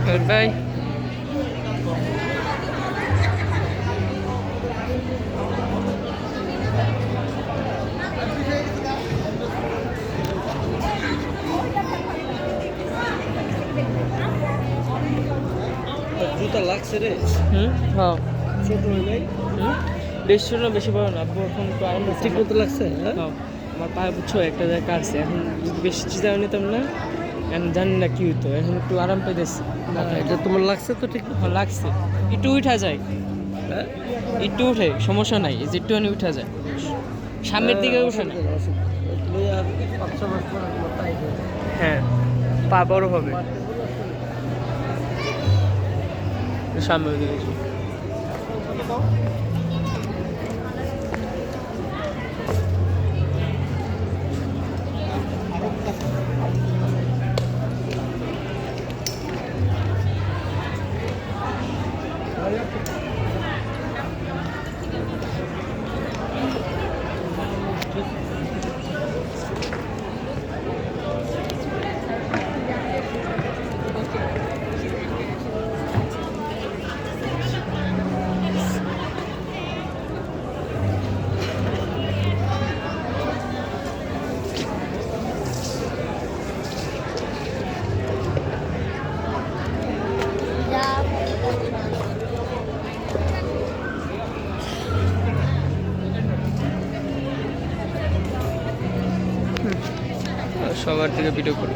Goodbye. জুতা লাগছে রে। হ্যাঁ ছোট হয় নাই। বেশি ছিল না, বেশি বড় না। আব্বু এখন তো আরাম ঠিক মতো লাগছে। হ্যাঁ আমার পায়ে বুঝছো একটা জায়গায় কাটছে। এখন যদি বেশি চিন্তা নিতাম না, এখন জানি না কি হতো। এখন একটু আরাম পেয়েছি। এটা তোমার লাগছে তো ঠিক মতো? হ্যাঁ লাগছে, একটু উঠা যায়। হ্যাঁ একটু উঠে সমস্যা নাই, এই যে একটুখানি উঠা যায়, সামনের দিকে উঠে না। তুমি আর 5-6 মাস পরে তোমার টাইট হয়ে যাবে। হ্যাঁ পা বড় হবে সামনের দিকে। সবার থেকে ভিডিও করি।